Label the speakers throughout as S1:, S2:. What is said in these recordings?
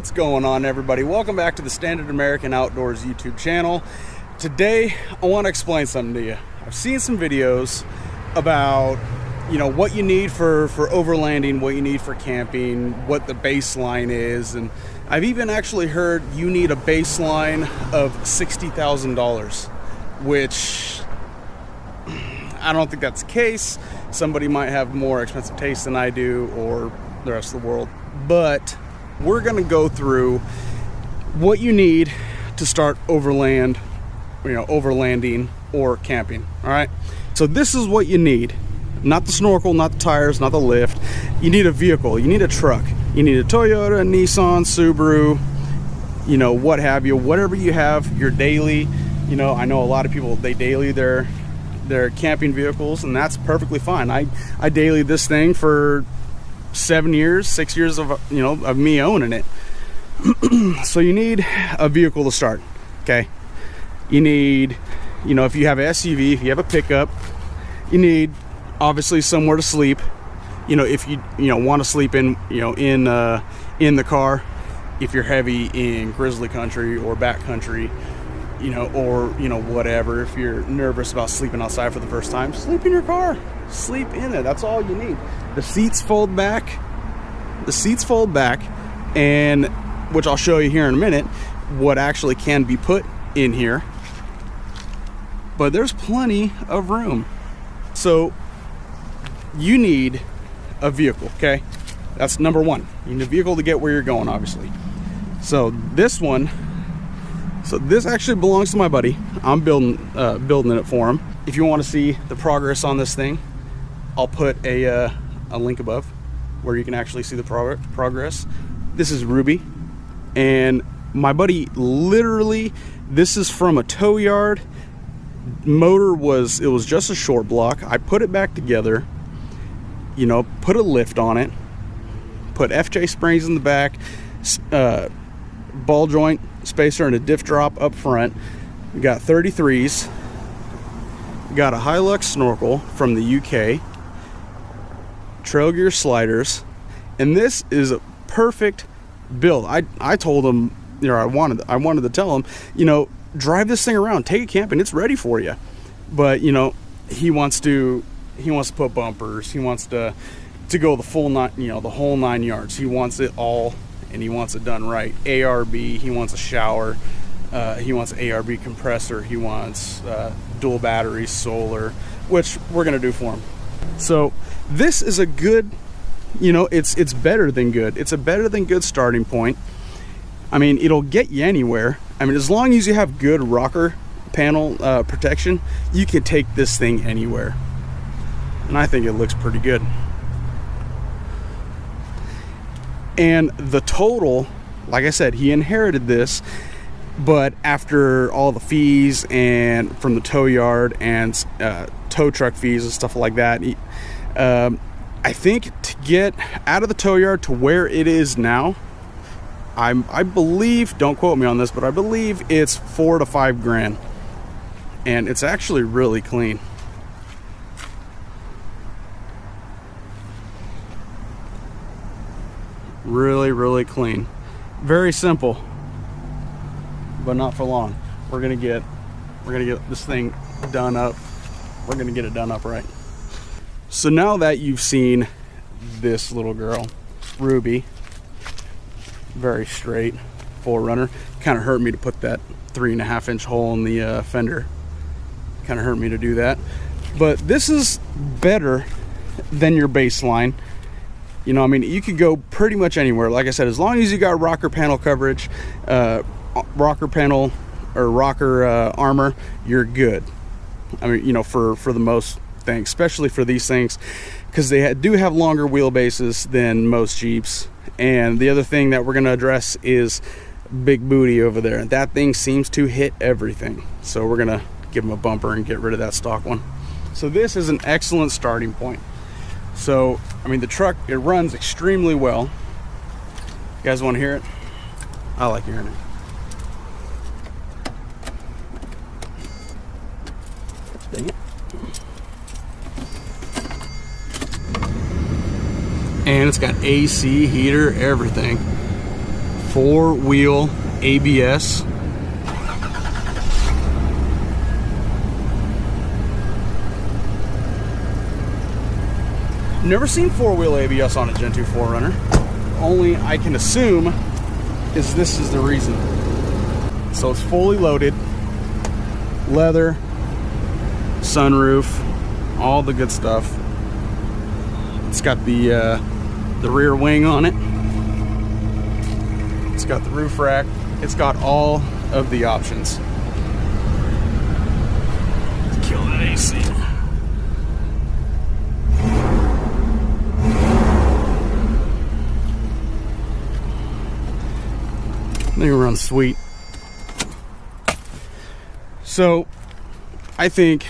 S1: What's going on, everybody? Welcome back to the Standard American Outdoors YouTube channel. Today I want to explain something to you. I've seen some videos about what you need for overlanding, what you need for camping, what the baseline is, and I've even actually heard you need a baseline of $60,000, which I don't think that's the case. Somebody might have more expensive taste than I do, or the rest of the world, but we're going to go through what you need to start overlanding or camping. All right, so this is what you need. Not the snorkel, not the tires, not the lift. You need a vehicle, you need a truck, you need a Toyota, Nissan, Subaru, what have you, whatever you have, your daily. I know a lot of people, they daily their camping vehicles, and that's perfectly fine. I daily this thing for 6 years of me owning it. So you need a vehicle to start. Okay, you need, if you have an SUV, if you have a pickup, you need obviously somewhere to sleep. If you want to sleep in the car, if you're heavy in grizzly country or backcountry, or whatever. If you're nervous about sleeping outside for the first time, sleep in your car, sleep in it. That's all you need. The seats fold back, and which I'll show you here in a minute what actually can be put in here, but there's plenty of room. So you need a vehicle. Okay, that's number one. You need a vehicle to get where you're going, obviously. So this actually belongs to my buddy. I'm building it for him. If you want to see the progress on this thing, I'll put a link above where you can actually see the progress. This is Ruby, and my buddy, literally, this is from a tow yard. Motor was just a short block. I put it back together, put a lift on it, put FJ springs in the back, ball joint spacer and a diff drop up front. We got 33s, got a Hilux snorkel from the UK, trail gear sliders, and this is a perfect build. I told him, I wanted to tell him, drive this thing around, take it camping, it's ready for you. But he wants to put bumpers, he wants to go the full the whole 9 yards. He wants it all, and he wants it done right. ARB, he wants a shower, he wants an ARB compressor, he wants dual batteries, solar, which we're gonna do for him. So this is a good, it's better than good. It's a better than good starting point. I mean, it'll get you anywhere. I mean, as long as you have good rocker panel protection, you can take this thing anywhere. And I think it looks pretty good. And the total, like I said, he inherited this, but after all the fees and from the tow yard and tow truck fees and stuff like that, I think to get out of the tow yard to where it is now, I believe, don't quote me on this, but I believe it's $4 to $5 grand, and it's actually really clean. Really clean. Very simple, but not for long. We're gonna get this thing done up. We're gonna get it done up right. So now that you've seen this little girl, Ruby, very straight, 4Runner, kind of hurt me to put that 3.5 inch hole in the fender. Kind of hurt me to do that, but this is better than your baseline. I mean, you could go pretty much anywhere. Like I said, as long as you got rocker panel coverage, rocker panel or rocker armor, you're good. I mean, for the most things, especially for these things, because they do have longer wheelbases than most Jeeps. And the other thing that we're going to address is big booty over there. That thing seems to hit everything. So we're going to give them a bumper and get rid of that stock one. So this is an excellent starting point. So, I mean, the truck, it runs extremely well. You guys want to hear it? I like hearing it. Dang it. And it's got AC, heater, everything. 4-wheel ABS. Never seen 4-wheel ABS on a Gen 2 4Runner. Only I can assume is this is the reason. So it's fully loaded, leather, sunroof, all the good stuff. It's got the rear wing on it. It's got the roof rack. It's got all of the options. Let's kill that AC. They run sweet. So I think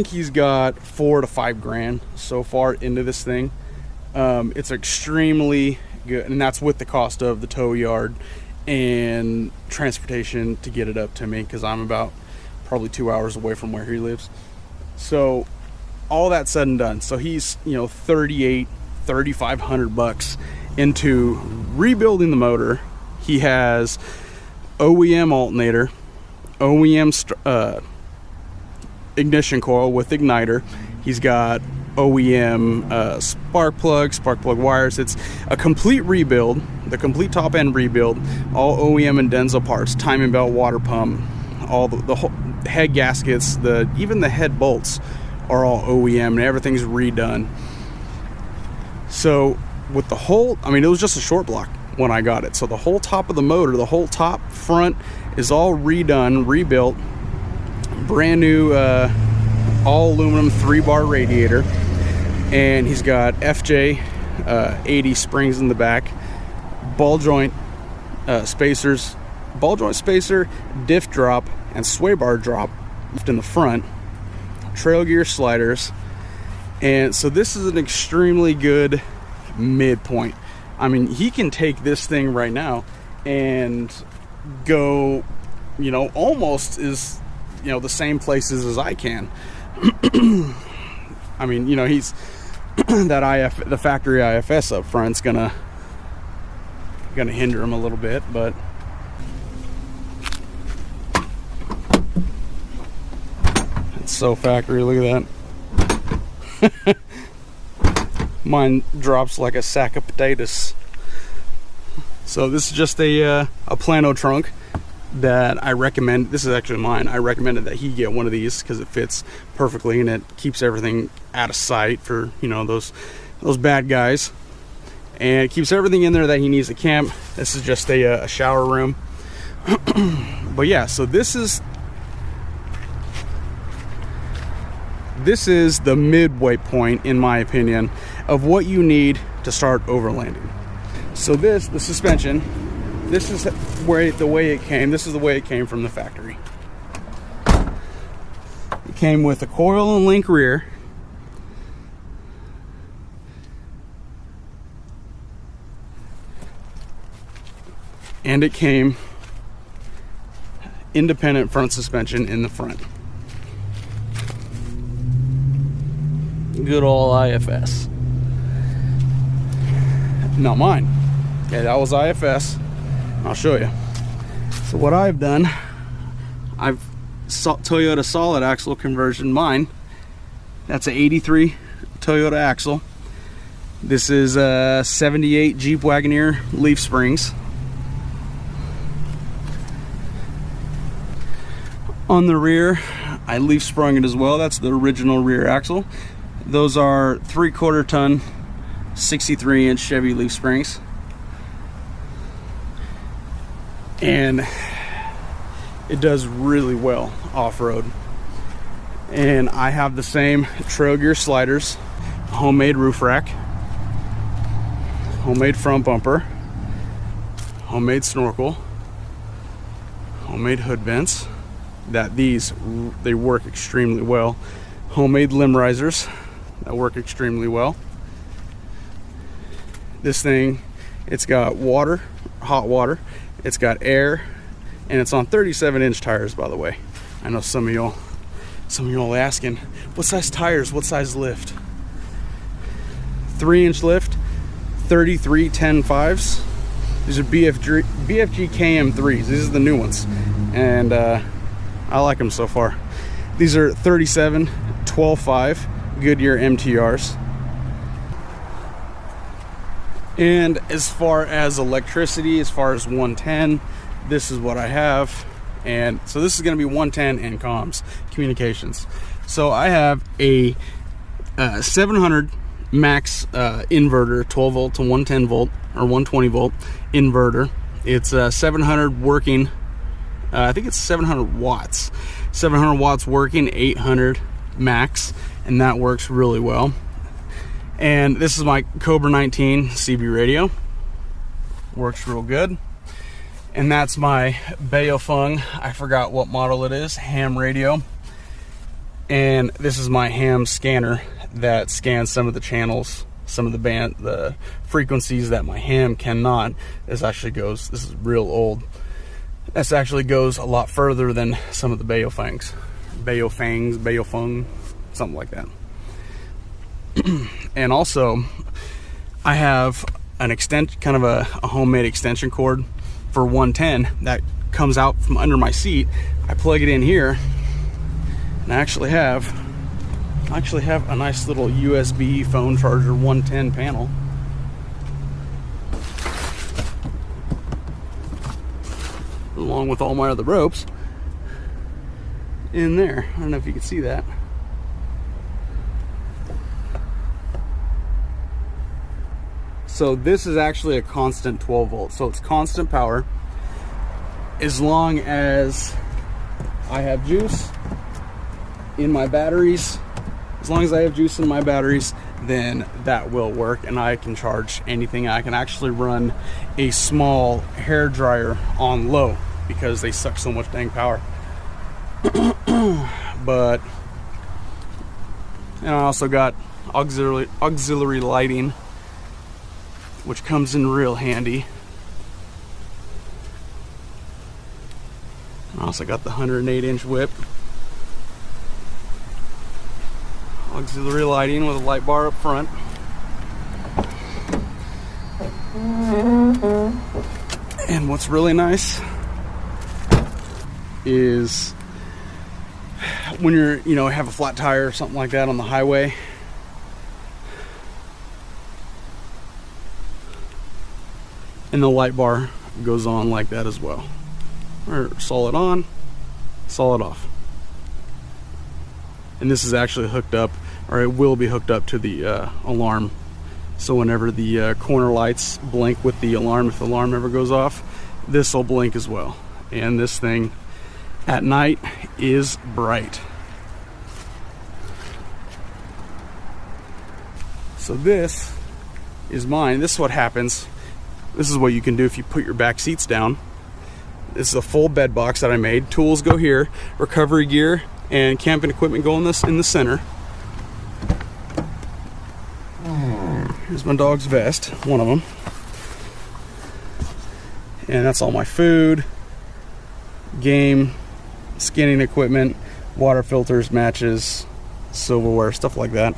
S1: he's got $4 to $5 grand so far into this thing. It's extremely good, and that's with the cost of the tow yard and transportation to get it up to me, because I'm about probably 2 hours away from where he lives. So all that said and done, so he's, you know, $3,500 into rebuilding the motor. He has OEM alternator, OEM ignition coil with igniter. He's got OEM spark plug wires. It's a complete rebuild, the complete top end rebuild, all OEM and Denso parts, timing belt, water pump, all the whole head gaskets, even the head bolts are all OEM, and everything's redone. So with the whole, I mean, it was just a short block when I got it. So the whole top of the motor, the whole top front is all redone, rebuilt, brand new all aluminum 3-bar radiator, and he's got FJ 80 springs in the back, ball joint spacers, ball joint spacer, diff drop, and sway bar drop in the front, trail gear sliders. And so this is an extremely good midpoint. I mean, he can take this thing right now and go, you know, almost is, you know, the same places as I can. I mean, you know, he's that the factory IFS up front's gonna hinder him a little bit, but it's so factory. Look at that. Mine drops like a sack of potatoes. So this is just a Plano trunk that I recommend. This is actually mine. I recommended that he get one of these because it fits perfectly and it keeps everything out of sight for, you know, those bad guys, and it keeps everything in there that he needs to camp. This is just a shower room. But yeah, so this is the midway point, in my opinion, of what you need to start overlanding. So the suspension, this is the way it came. This is the way it came from the factory. It came with a coil and link rear, and it came independent front suspension in the front. Good old IFS. Not mine. Yeah, that was IFS. I'll show you. So what I've done, I've Toyota solid axle conversion mine. That's an 83 Toyota axle. This is a 78 Jeep Wagoneer leaf springs. On the rear, I leaf sprung it as well. That's the original rear axle. Those are 3/4 ton 63-inch Chevy leaf springs, and it does really well off-road. And I have the same trail gear sliders, homemade roof rack, homemade front bumper, homemade snorkel, homemade hood vents. They work extremely well. Homemade limb risers that work extremely well. This thing, it's got water, hot water, it's got air, and it's on 37-inch tires, by the way. I know some of y'all asking, what size tires, what size lift? 3-inch lift, 3310.5s. These are BFG KM3s. These are the new ones, and I like them so far. These are 37-12.5 Goodyear MTRs. And as far as electricity, as far as 110, this is what I have. And so this is going to be 110 and comms, communications. So I have a 700 max inverter, 12 volt to 110 volt or 120 volt inverter. It's 700 working, I think it's 700 watts. 700 watts working, 800 max, and that works really well. And this is my Cobra 19 CB radio. Works real good. And that's my Baofeng, I forgot what model it is, ham radio. And this is my ham scanner that scans some of the channels, some of the frequencies that my ham cannot. This is real old. This actually goes a lot further than some of the Baofeng, something like that. And also, I have an kind of a homemade extension cord for 110 that comes out from under my seat. I plug it in here, and I actually have a nice little USB phone charger 110 panel. Along with all my other ropes in there. I don't know if you can see that. So this is actually a constant 12 volt. So it's constant power. As long as I have juice in my batteries, then that will work, and I can charge anything. I can actually run a small hair dryer on low because they suck so much dang power. But, and I also got auxiliary lighting, which comes in real handy. I also got the 108-inch whip. Auxiliary lighting with a light bar up front. And what's really nice is when you're, have a flat tire or something like that on the highway, and the light bar goes on like that as well. Or solid on, solid off. And this is actually hooked up, or it will be hooked up to the alarm. So whenever the corner lights blink with the alarm, if the alarm ever goes off, this will blink as well. And this thing at night is bright. So this is mine. This is what happens. This is what you can do if you put your back seats down. This is a full bed box that I made. Tools go here, recovery gear and camping equipment go in the center. Here's my dog's vest, one of them. And that's all my food, game, skinning equipment, water filters, matches, silverware, stuff like that.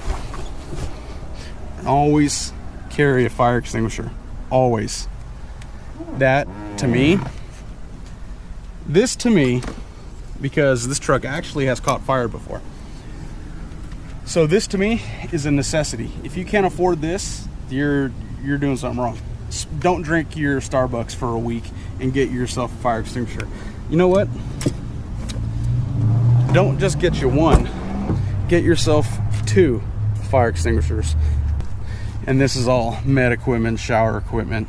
S1: And always carry a fire extinguisher. Always. That to me, because this truck actually has caught fire before. So this to me is a necessity. If you can't afford this, you're doing something wrong. Don't drink your Starbucks for a week and get yourself a fire extinguisher. You know what? Don't just get you one. Get yourself 2 fire extinguishers. And this is all med equipment, shower equipment.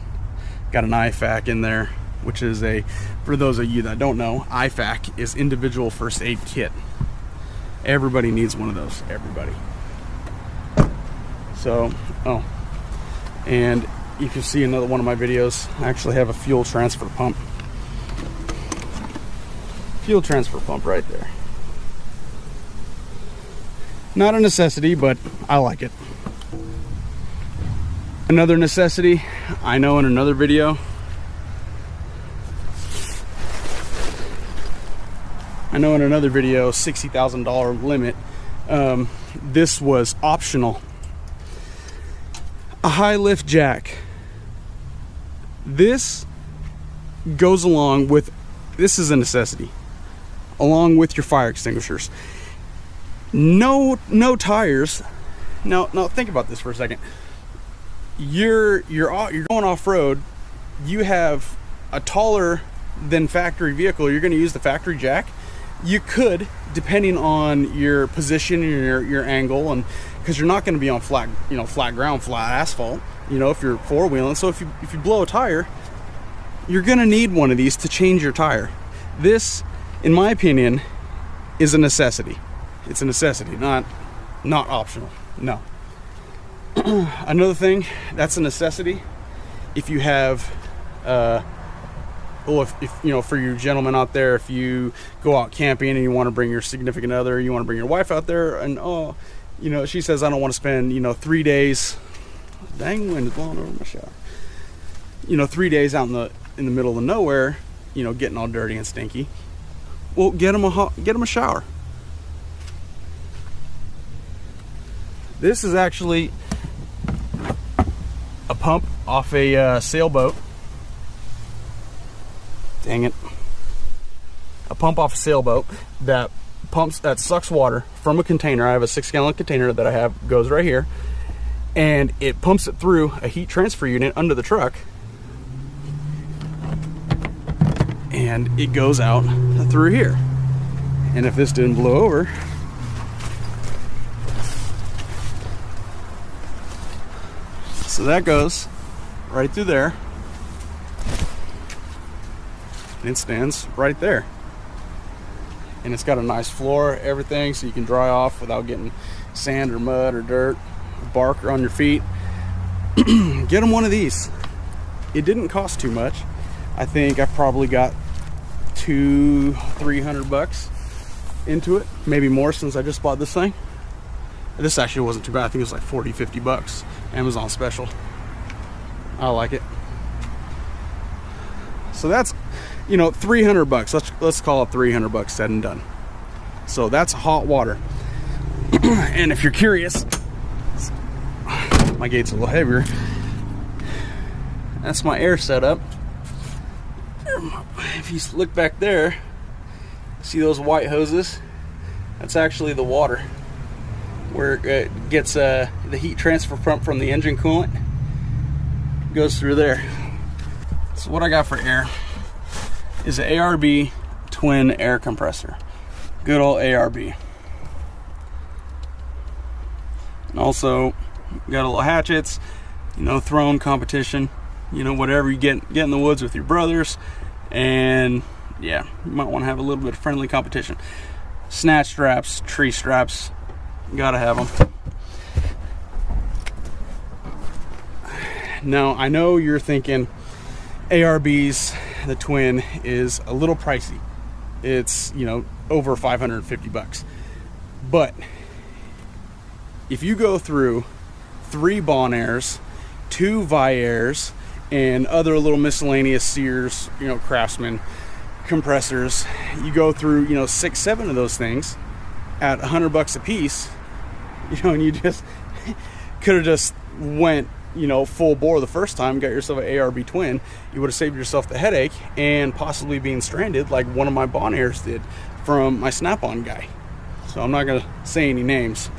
S1: Got an IFAC in there, which is for those of you that don't know, IFAC is individual first aid kit. Everybody needs one of those, everybody. So, and if you see another one of my videos, I actually have a fuel transfer pump. Fuel transfer pump right there. Not a necessity, but I like it. Another necessity, I know in another video, $60,000 limit. This was optional. A high lift jack This goes along with, this is a necessity, along with your fire extinguishers. No tires. Now think about this for a second. You're going off-road. You have a taller than factory vehicle. You're going to use the factory jack. You could, depending on your position and your angle, and because you're not going to be on flat ground, flat asphalt, if you're four-wheeling. So if you blow a tire, you're going to need one of these to change your tire. This, in my opinion, is a necessity. It's a necessity, not optional. No. Another thing that's a necessity, if you have if for you gentlemen out there, if you go out camping and you want to bring your significant other, you want to bring your wife out there, and she says, I don't want to spend 3 days, dang wind is blowing over my shower, 3 days out in the middle of nowhere, getting all dirty and stinky. Well, get them a shower. This is actually a pump off a sailboat. Dang it. A pump off a sailboat that sucks water from a container. I have a 6-gallon container that I have, goes right here, and it pumps it through a heat transfer unit under the truck, and it goes out through here. And if this didn't blow over, so that goes right through there, and it stands right there. And it's got a nice floor, everything, so you can dry off without getting sand or mud or dirt, or bark on your feet. Get them one of these. It didn't cost too much. I think I probably got $200-300 bucks into it, maybe more, since I just bought this thing. This actually wasn't too bad. I think it was like 40-50 bucks, Amazon special. I like it. So that's 300 bucks. Let's call it 300 bucks said and done. So that's hot water. And if you're curious, my gate's a little heavier. That's my air setup. If you look back there, see those white hoses? That's actually the water, where it gets the heat transfer pump from the engine coolant, goes through there. So what I got for air is an ARB twin air compressor. Good old ARB. And also got a little hatchets, throwing competition, whatever you get in the woods with your brothers, and yeah, you might want to have a little bit of friendly competition. Snatch straps, tree straps, gotta have them. Now I know you're thinking ARB's, the twin, is a little pricey. It's over 550 bucks. But if you go through 3 Bonairs, 2 Viairs, and other little miscellaneous Sears, Craftsman compressors, you go through 6-7 of those things at 100 bucks a piece, and you just could have just went full bore the first time, got yourself an ARB twin. You would have saved yourself the headache and possibly being stranded like one of my Bonairs did from my Snap-on guy. So I'm not gonna say any names.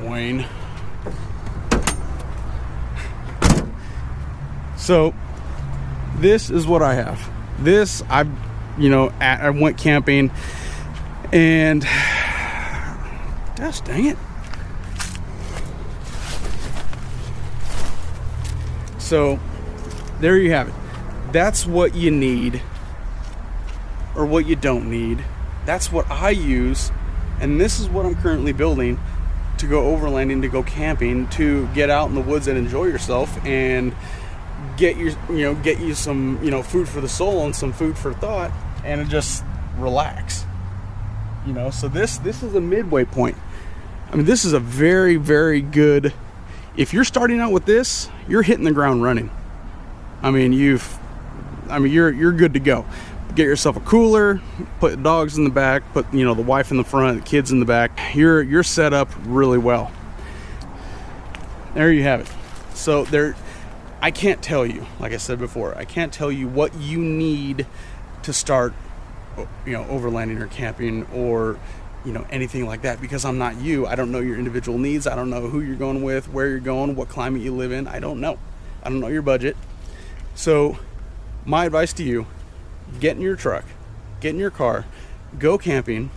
S1: Wayne. So this is what I have. This, I went camping, and gosh dang it. So there you have it. That's what you need, or what you don't need. That's what I use, and this is what I'm currently building to go overlanding, to go camping, to get out in the woods and enjoy yourself, and get you some food for the soul and some food for thought, and just relax. So this is a midway point. I mean, this is a very, very good. If you're starting out with this, you're hitting the ground running. I mean, you're good to go. Get yourself a cooler, put the dogs in the back, put the wife in the front, the kids in the back. You're set up really well. There you have it. So I can't tell you, like I said before, I can't tell you what you need to start, you know, overlanding or camping or, you know, anything like that, because I'm not you. I don't know your individual needs. I don't know who you're going with, where you're going, what climate you live in. I don't know your budget. So my advice to you, get in your truck, get in your car, go camping.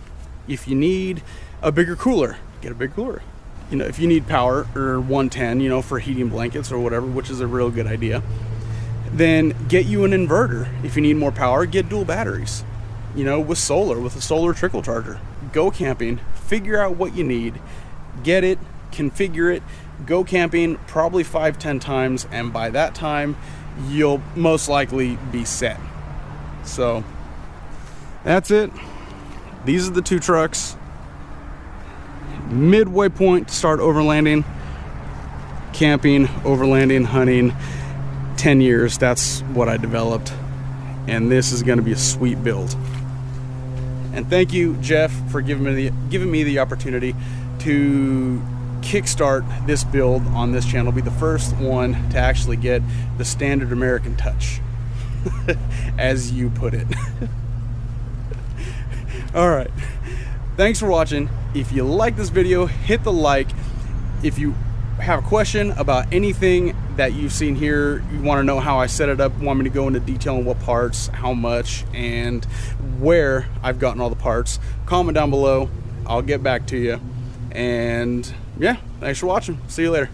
S1: If you need a bigger cooler, get a big cooler. You know, if you need power or 110, you know, for heating blankets or whatever, which is a real good idea, then get you an inverter. If you need more power, get dual batteries, you know, with a solar trickle charger. Go camping, figure out what you need, get it, configure it, go camping probably 5-10 times, and by that time you'll most likely be set. So that's it. These are the 2 trucks. Midway point to start overlanding, camping, overlanding, hunting. 10 years, that's what I developed, and this is going to be a sweet build. And thank you, Jeff, for giving me the opportunity to kickstart this build on this channel, be the first one to actually get the standard American touch, as you put it. All right, thanks for watching. If you like this video, hit the like. If you have a question about anything that you've seen here, you want to know how I set it up, want me to go into detail on what parts, how much, and where I've gotten all the parts, comment down below. I'll get back to you. And yeah, thanks for watching. See you later.